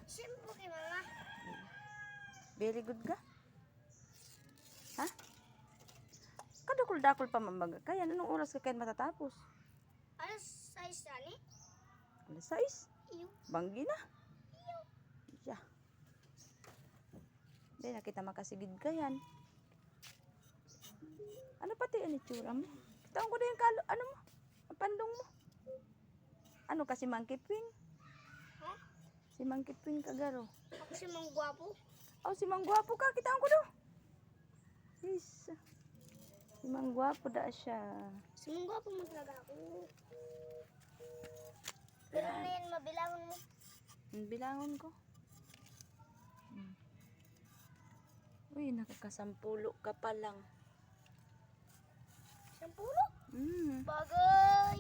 Siyempre kay mama. Very good ka? Ha? Kadakol-dakol pa mambaga. Kaya anong oras ka kayo matatapos? Ano size na ni? Alas 6? Iyo. Banggi na. Yeah. Hindi, nakita makasigid ka yan. Ano pati ang itsura mo? Kitaan ko na yung ano mo? Ang pandong mo. Ano kasi Monkey Ping? Ha? Si Monkey Ping kagaro. Ako si Mang Gwapo. Oh, si Mang Gwapo ka. Kitaan ko daw. Yes. Si Mang Gwapo da siya. Si Mang Gwapo mo talaga ako. Pero na yan, mabilangon mo. Ang bilangon ko. Uy, nakakasampulo ka pa lang. 10? Mm. Bagay.